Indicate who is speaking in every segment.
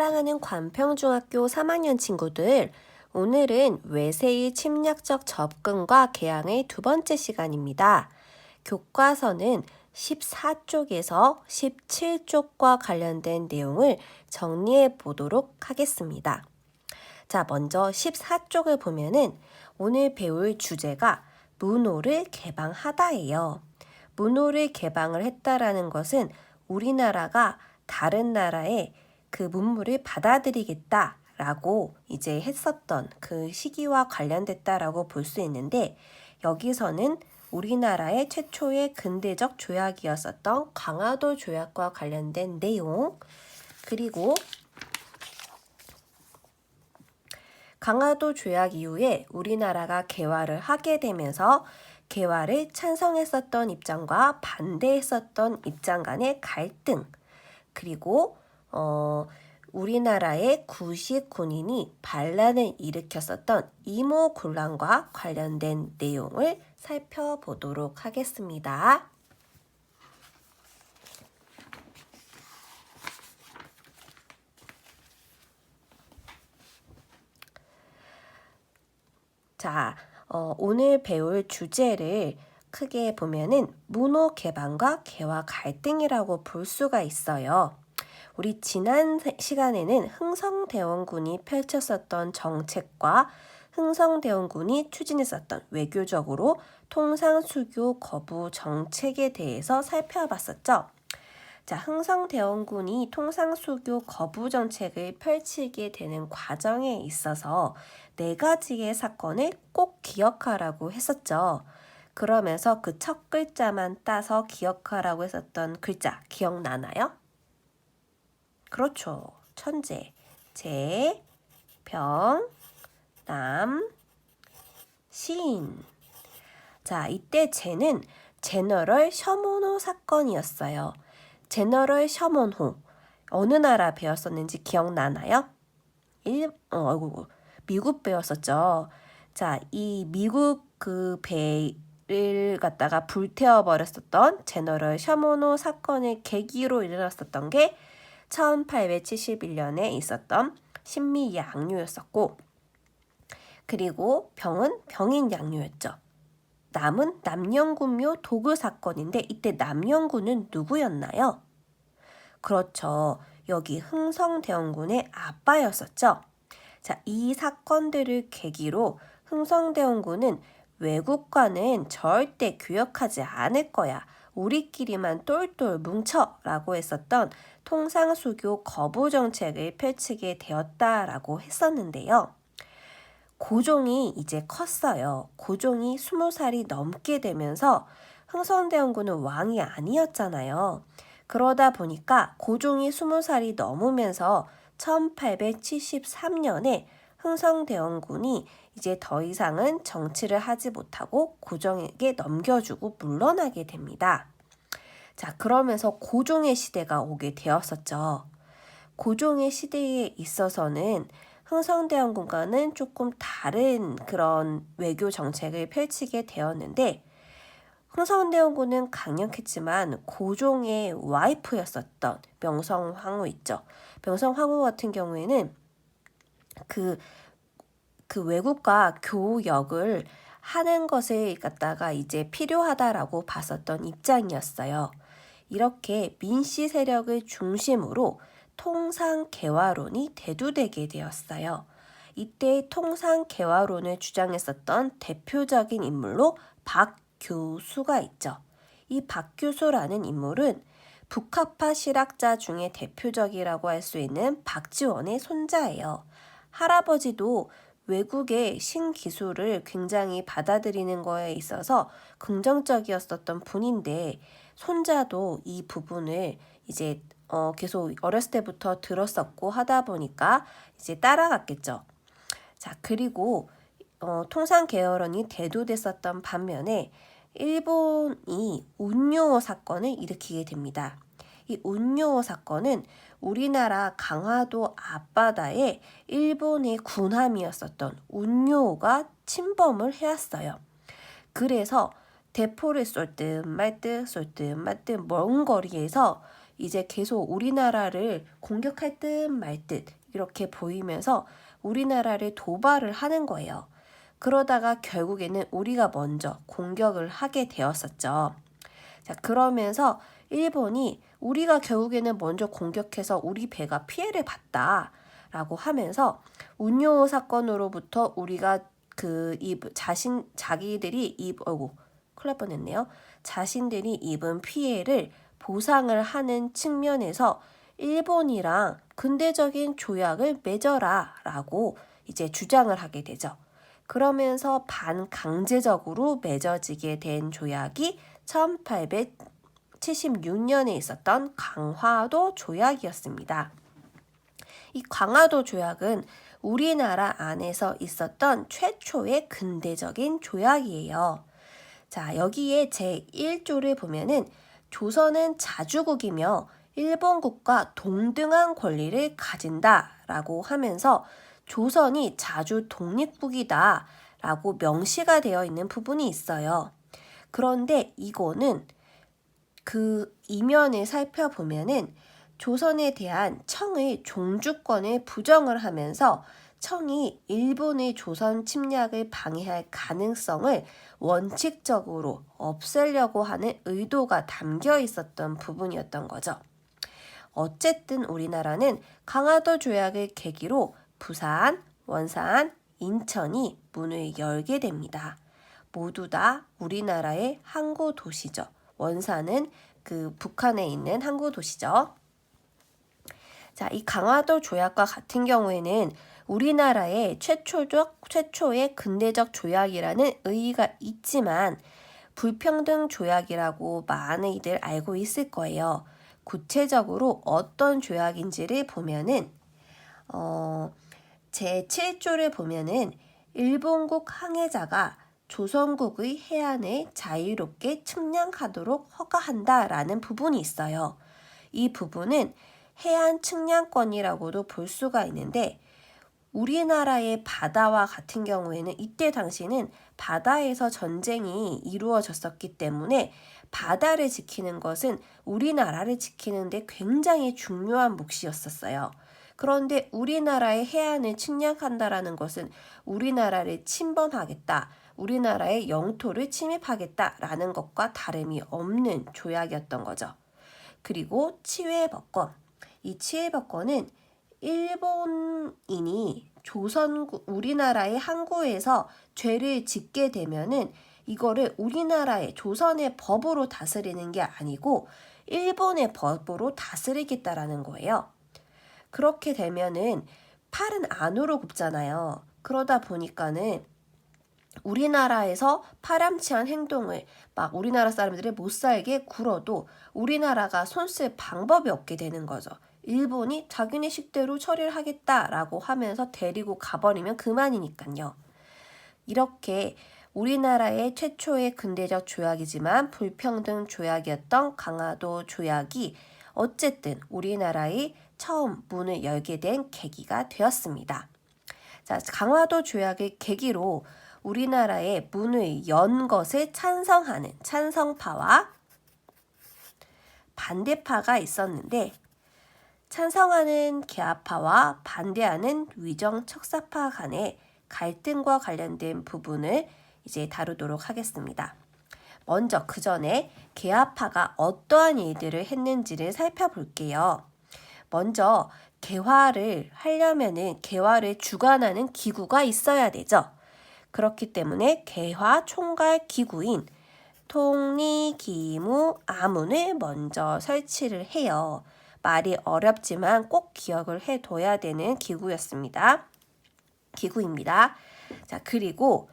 Speaker 1: 사랑하는 관평중학교 3학년 친구들, 오늘은 외세의 침략적 접근과 개항의 두 번째 시간입니다. 교과서는 14쪽에서 17쪽과 관련된 내용을 정리해 보도록 하겠습니다. 자, 먼저 14쪽을 보면은 오늘 배울 주제가 문호를 개방하다예요. 문호를 개방을 했다라는 것은 우리나라가 다른 나라의 그 문물을 받아들이겠다라고 이제 했었던 그 시기와 관련됐다라고 볼 수 있는데, 여기서는 우리나라의 최초의 근대적 조약이었었던 강화도 조약과 관련된 내용, 그리고 강화도 조약 이후에 우리나라가 개화를 하게 되면서 개화를 찬성했었던 입장과 반대했었던 입장 간의 갈등, 그리고 우리나라의 구식 군인이 반란을 일으켰었던 이모곤란과 관련된 내용을 살펴보도록 하겠습니다. 자, 오늘 배울 주제를 크게 보면은 문호 개방과 개화 갈등이라고 볼 수가 있어요. 우리 지난 시간에는 흥성대원군이 펼쳤었던 정책과 흥성대원군이 추진했었던 외교적으로 통상수교 거부 정책에 대해서 살펴봤었죠. 자, 흥성대원군이 통상수교 거부 정책을 펼치게 되는 과정에 있어서 4가지의 사건을 꼭 기억하라고 했었죠. 그러면서 그 첫 글자만 따서 기억하라고 했었던 글자 기억나나요? 그렇죠. 천재, 재, 병, 남, 시인. 자, 이때 재는 제너럴 셔먼호 사건이었어요. 제너럴 셔먼호. 어느 나라 배웠었는지 기억나나요? 미국 배웠었죠. 자, 이 미국 그 배를 갖다가 불태워버렸었던 제너럴 셔먼호 사건의 계기로 일어났었던 게 1871년에 있었던 신미 양요였었고, 그리고 병은 병인 양요였죠. 남은 남영군묘 도굴 사건인데, 이때 남영군은 누구였나요? 그렇죠. 여기 흥성대원군의 아빠였었죠. 자, 이 사건들을 계기로 흥성대원군은 외국과는 절대 교역하지 않을 거야. 우리끼리만 똘똘 뭉쳐 라고 했었던 통상수교 거부 정책을 펼치게 되었다라고 했었는데요. 고종이 이제 컸어요. 고종이 20살이 넘게 되면서 흥성대원군은 왕이 아니었잖아요. 그러다 보니까 고종이 20살이 넘으면서 1873년에 흥성대원군이 이제 더 이상은 정치를 하지 못하고 고종에게 넘겨주고 물러나게 됩니다. 자, 그러면서 고종의 시대가 오게 되었었죠. 고종의 시대에 있어서는 흥성대원군과는 조금 다른 그런 외교 정책을 펼치게 되었는데, 흥성대원군은 강력했지만 고종의 와이프였었던 명성황후 있죠. 명성황후 같은 경우에는 그 외국과 교역을 하는 것을 갖다가 이제 필요하다라고 봤었던 입장이었어요. 이렇게 민씨 세력을 중심으로 통상개화론이 대두되게 되었어요. 이때 통상개화론을 주장했었던 대표적인 인물로 박교수가 있죠. 이 박교수라는 인물은 북학파 실학자 중에 대표적이라고 할 수 있는 박지원의 손자예요. 할아버지도 외국의 신기술을 굉장히 받아들이는 거에 있어서 긍정적이었었던 분인데, 손자도 이 부분을 이제 계속 어렸을 때부터 들었었고 하다 보니까 이제 따라갔겠죠. 자, 그리고 통상개화론이 대두됐었던 반면에 일본이 운요 사건을 일으키게 됩니다. 이 운요 사건은 우리나라 강화도 앞바다에 일본의 군함이었었던 운요가 침범을 해왔어요. 그래서 대포를 쏠 듯 말 듯 쏠 듯 말 듯 먼 거리에서 이제 계속 우리나라를 공격할 듯 말 듯 이렇게 보이면서 우리나라를 도발을 하는 거예요. 그러다가 결국에는 우리가 먼저 공격을 하게 되었었죠. 자, 그러면서 일본이 우리가 결국에는 먼저 공격해서 우리 배가 피해를 봤다라고 하면서 운요 사건으로부터 우리가 자기들이 큰일 날 뻔했네요. 자신들이 입은 피해를 보상을 하는 측면에서 일본이랑 근대적인 조약을 맺어라 라고 이제 주장을 하게 되죠. 그러면서 반강제적으로 맺어지게 된 조약이 1876년에 있었던 강화도 조약이었습니다. 이 강화도 조약은 우리나라 안에서 있었던 최초의 근대적인 조약이에요. 자, 여기에 제1조를 보면은 조선은 자주국이며 일본국과 동등한 권리를 가진다라고 하면서 조선이 자주 독립국이다라고 명시가 되어 있는 부분이 있어요. 그런데 이거는 그 이면을 살펴보면은 조선에 대한 청의 종주권을 부정을 하면서 청이 일본의 조선 침략을 방해할 가능성을 원칙적으로 없애려고 하는 의도가 담겨 있었던 부분이었던 거죠. 어쨌든 우리나라는 강화도 조약을 계기로 부산, 원산, 인천이 문을 열게 됩니다. 모두 다 우리나라의 항구 도시죠. 원산은 그 북한에 있는 항구 도시죠. 자, 이 강화도 조약과 같은 경우에는 우리나라의 최초의 근대적 조약이라는 의의가 있지만 불평등 조약이라고 많이들 알고 있을 거예요. 구체적으로 어떤 조약인지를 보면은 제7조를 보면은 일본국 항해자가 조선국의 해안을 자유롭게 측량하도록 허가한다라는 부분이 있어요. 이 부분은 해안 측량권이라고도 볼 수가 있는데 우리나라의 바다와 같은 경우에는 이때 당시는 바다에서 전쟁이 이루어졌었기 때문에 바다를 지키는 것은 우리나라를 지키는 데 굉장히 중요한 몫이었었어요. 그런데 우리나라의 해안을 침략한다라는 것은 우리나라를 침범하겠다, 우리나라의 영토를 침입하겠다라는 것과 다름이 없는 조약이었던 거죠. 그리고 치외법권. 이 치외법권은 일본인이 우리나라의 항구에서 죄를 짓게 되면은 이거를 우리나라의 조선의 법으로 다스리는 게 아니고 일본의 법으로 다스리겠다라는 거예요. 그렇게 되면은 팔은 안으로 굽잖아요. 그러다 보니까는 우리나라에서 파렴치한 행동을 막 우리나라 사람들이 못 살게 굴어도 우리나라가 손쓸 방법이 없게 되는 거죠. 일본이 자기네 식대로 처리를 하겠다라고 하면서 데리고 가버리면 그만이니까요. 이렇게 우리나라의 최초의 근대적 조약이지만 불평등 조약이었던 강화도 조약이 어쨌든 우리나라의 처음 문을 열게 된 계기가 되었습니다. 자, 강화도 조약의 계기로 우리나라의 문을 연 것을 찬성하는 찬성파와 반대파가 있었는데 찬성하는 개화파와 반대하는 위정 척사파 간의 갈등과 관련된 부분을 이제 다루도록 하겠습니다. 먼저 그 전에 개화파가 어떠한 일들을 했는지를 살펴볼게요. 먼저 개화를 하려면은 개화를 주관하는 기구가 있어야 되죠. 그렇기 때문에 개화 총괄 기구인 통리기무아문을 먼저 설치를 해요. 말이 어렵지만 꼭 기억을 해둬야 되는 기구입니다. 자, 그리고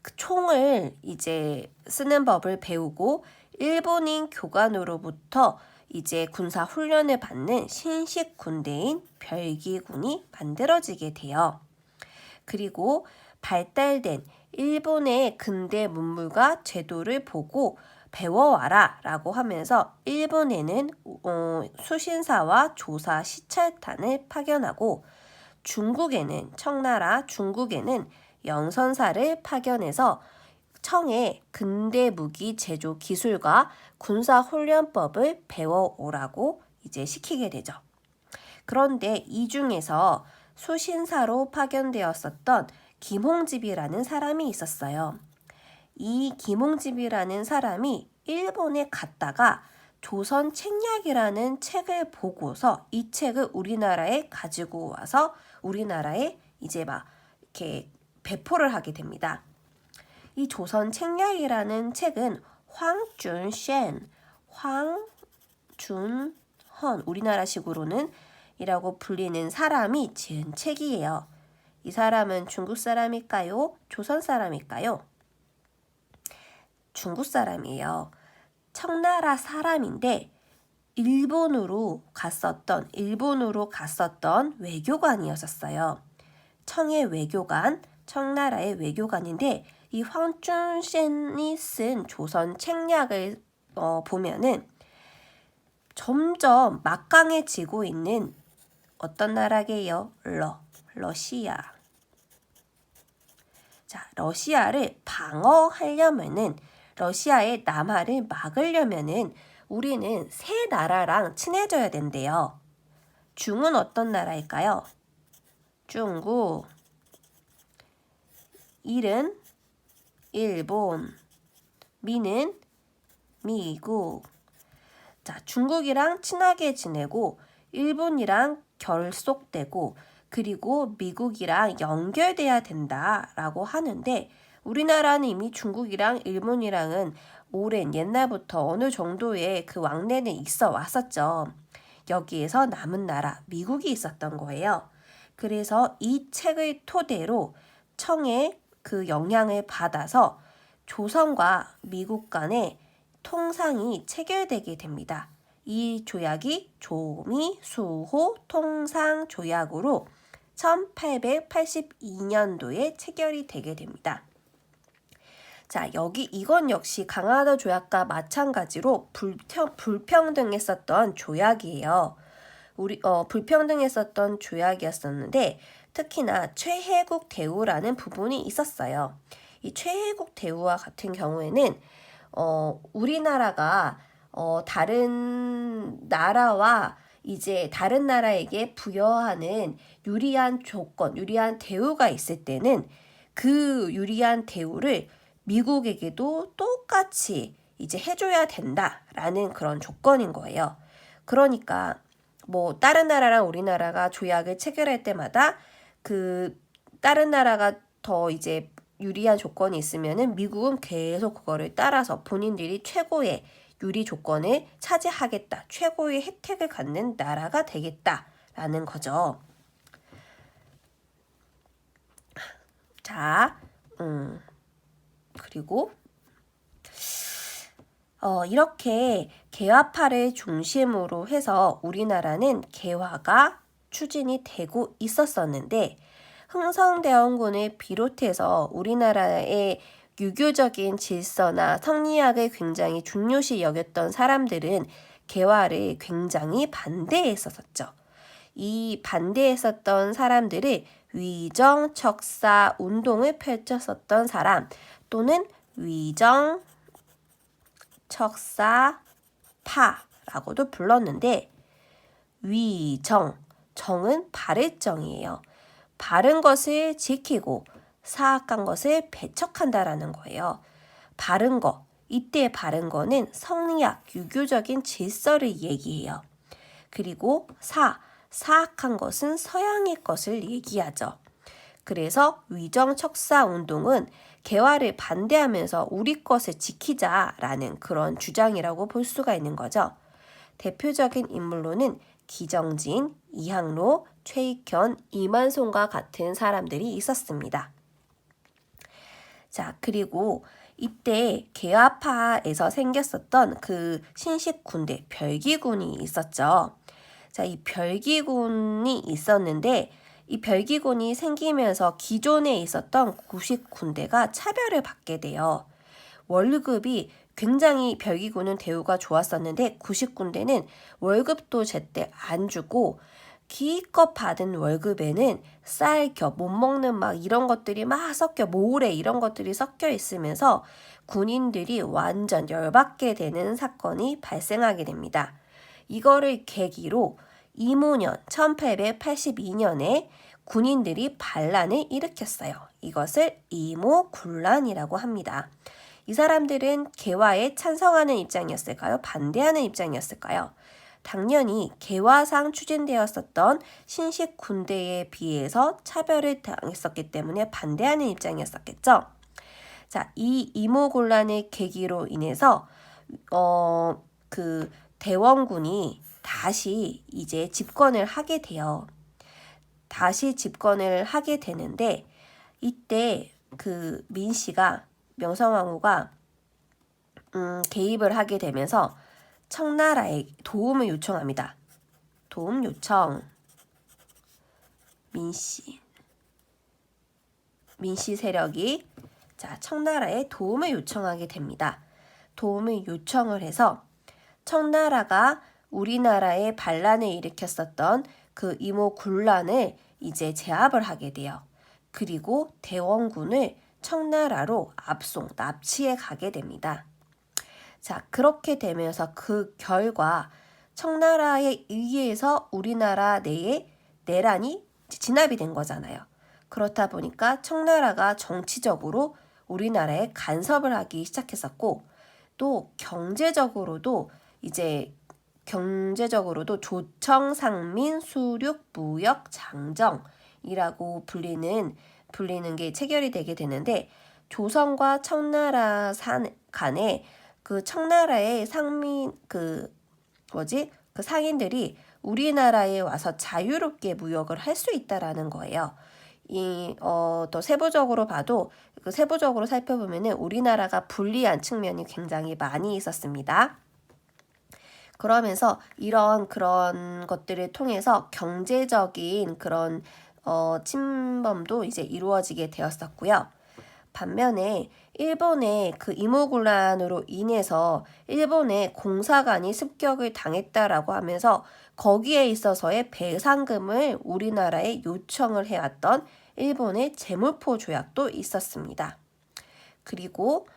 Speaker 1: 그 총을 이제 쓰는 법을 배우고 일본인 교관으로부터 이제 군사 훈련을 받는 신식 군대인 별기군이 만들어지게 돼요. 그리고 발달된 일본의 근대 문물과 제도를 보고 배워와라 라고 하면서 일본에는 수신사와 조사 시찰단을 파견하고 청나라 중국에는 영선사를 파견해서 청에 근대 무기 제조 기술과 군사 훈련법을 배워오라고 이제 시키게 되죠. 그런데 이 중에서 수신사로 파견되었었던 김홍집이라는 사람이 있었어요. 이 김홍집이라는 사람이 일본에 갔다가 조선 책략이라는 책을 보고서 이 책을 우리나라에 가지고 와서 우리나라에 이제 막 이렇게 배포를 하게 됩니다. 이 조선 책략이라는 책은 황준셴, 황준헌, 우리나라식으로는 이라고 불리는 사람이 지은 책이에요. 이 사람은 중국 사람일까요? 조선 사람일까요? 중국 사람이에요. 청나라 사람인데 일본으로 갔었던 외교관이었었어요. 청의 외교관, 청나라의 외교관인데 이 황준셴이 쓴 조선 책략을 보면은 점점 막강해지고 있는 어떤 나라게요? 러시아. 자, 러시아를 방어하려면은 러시아의 남하를 막으려면은 우리는 세 나라랑 친해져야 된대요. 중은 어떤 나라일까요? 중국, 일은 일본, 미는 미국. 자, 중국이랑 친하게 지내고 일본이랑 결속되고 그리고 미국이랑 연결돼야 된다라고 하는데 우리나라는 이미 중국이랑 일본이랑은 오랜 옛날부터 어느 정도의 그 왕래는 있어 왔었죠. 여기에서 남은 나라 미국이 있었던 거예요. 그래서 이 책을 토대로 청의 그 영향을 받아서 조선과 미국 간의 통상이 체결되게 됩니다. 이 조약이 조미수호 통상조약으로 1882년도에 체결이 되게 됩니다. 자, 이건 역시 강화도 조약과 마찬가지로 불평등했었던 조약이에요. 불평등했었던 조약이었었는데 특히나 최혜국 대우라는 부분이 있었어요. 이 최혜국 대우와 같은 경우에는 우리나라가 다른 나라와 이제 다른 나라에게 부여하는 유리한 조건, 유리한 대우가 있을 때는 그 유리한 대우를 미국에게도 똑같이 이제 해줘야 된다라는 그런 조건인 거예요. 그러니까 뭐 다른 나라랑 우리나라가 조약을 체결할 때마다 그 다른 나라가 더 이제 유리한 조건이 있으면은 미국은 계속 그거를 따라서 본인들이 최고의 유리 조건을 차지하겠다, 최고의 혜택을 갖는 나라가 되겠다라는 거죠. 자, 그리고 이렇게 개화파를 중심으로 해서 우리나라는 개화가 추진이 되고 있었었는데 흥성대원군을 비롯해서 우리나라의 유교적인 질서나 성리학을 굉장히 중요시 여겼던 사람들은 개화를 굉장히 반대했었죠. 이 반대했었던 사람들이 위정척사 운동을 펼쳤었던 사람 또는 위정척사파라고도 불렀는데 정은 바를 정이에요. 바른 것을 지키고 사악한 것을 배척한다라는 거예요. 바른 거, 이때 바른 거는 성리학, 유교적인 질서를 얘기해요. 그리고 사악한 것은 서양의 것을 얘기하죠. 그래서 위정척사 운동은 개화를 반대하면서 우리 것을 지키자라는 그런 주장이라고 볼 수가 있는 거죠. 대표적인 인물로는 기정진, 이항로, 최익현, 이만송과 같은 사람들이 있었습니다. 자, 그리고 이때 개화파에서 생겼었던 그 신식군대, 별기군이 있었죠. 자, 이 별기군이 있었는데 이 별기군이 생기면서 기존에 있었던 구식군대가 차별을 받게 돼요. 월급이 굉장히 별기군은 대우가 좋았었는데 구식군대는 월급도 제때 안 주고 기껏 받은 월급에는 쌀, 겹, 못 먹는 막 이런 것들이 막 섞여, 모래 이런 것들이 섞여 있으면서 군인들이 완전 열받게 되는 사건이 발생하게 됩니다. 이거를 계기로 이모년 1882년에 군인들이 반란을 일으켰어요. 이것을 이모군란이라고 합니다. 이 사람들은 개화에 찬성하는 입장이었을까요? 반대하는 입장이었을까요? 당연히 개화상 추진되었었던 신식 군대에 비해서 차별을 당했었기 때문에 반대하는 입장이었었겠죠. 자, 이 이모군란의 계기로 인해서 그 대원군이 다시 이제 집권을 하게 돼요. 다시 집권을 하게 되는데 이때 그 민씨가 명성황후가 개입을 하게 되면서 청나라에 도움을 요청합니다. 도움 요청. 민씨 세력이 청나라에 도움을 요청하게 됩니다. 도움을 요청을 해서 청나라가 우리나라에 반란을 일으켰었던 그 이모군란을 이제 제압을 하게 돼요. 그리고 대원군을 청나라로 압송, 납치해 가게 됩니다. 자, 그렇게 되면서 그 결과 청나라에 의해서 우리나라 내에 내란이 진압이 된 거잖아요. 그렇다 보니까 청나라가 정치적으로 우리나라에 간섭을 하기 시작했었고 또 경제적으로도 조청, 상민, 수륙, 무역, 장정이라고 불리는 게 체결이 되게 되는데 조선과 청나라 간에 그 청나라의 상인들이 우리나라에 와서 자유롭게 무역을 할 수 있다라는 거예요. 또 세부적으로 살펴보면은 우리나라가 불리한 측면이 굉장히 많이 있었습니다. 그러면서 그런 것들을 통해서 경제적인 그런 침범도 이제 이루어지게 되었었고요. 반면에 일본의 그 이모군란으로 인해서 일본의 공사관이 습격을 당했다라고 하면서 거기에 있어서의 배상금을 우리나라에 요청을 해왔던 일본의 제물포 조약도 있었습니다. 그리고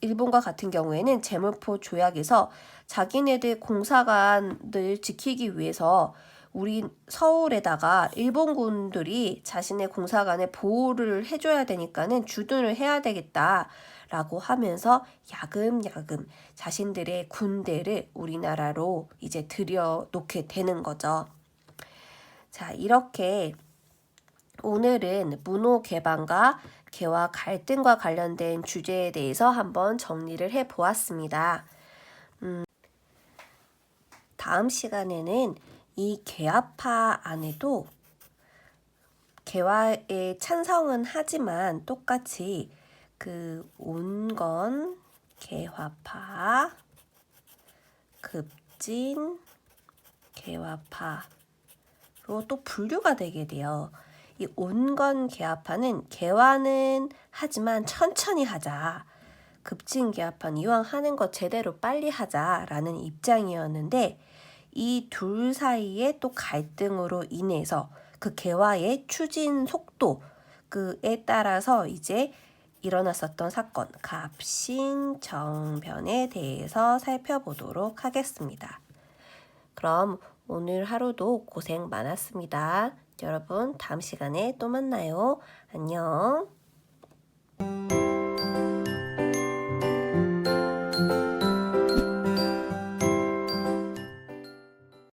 Speaker 1: 일본과 같은 경우에는 제물포 조약에서 자기네들 공사관을 지키기 위해서 우리 서울에다가 일본군들이 자신의 공사관에 보호를 해줘야 되니까는 주둔을 해야 되겠다라고 하면서 야금야금 자신들의 군대를 우리나라로 이제 들여놓게 되는 거죠. 자, 이렇게 오늘은 문호 개방과 개화 갈등과 관련된 주제에 대해서 한번 정리를 해보았습니다. 다음 시간에는 이 개화파 안에도 개화에 찬성은 하지만 똑같이 그 온건 개화파, 급진 개화파로 또 분류가 되게 돼요. 이 온건 개화파는 개화는 하지만 천천히 하자. 급진 개화파는 이왕 하는 거 제대로 빨리 하자라는 입장이었는데 이 둘 사이에 또 갈등으로 인해서 그 개화의 추진 속도에 따라서 이제 일어났었던 사건 갑신정변에 대해서 살펴보도록 하겠습니다. 그럼 오늘 하루도 고생 많았습니다. 여러분 다음 시간에 또 만나요. 안녕.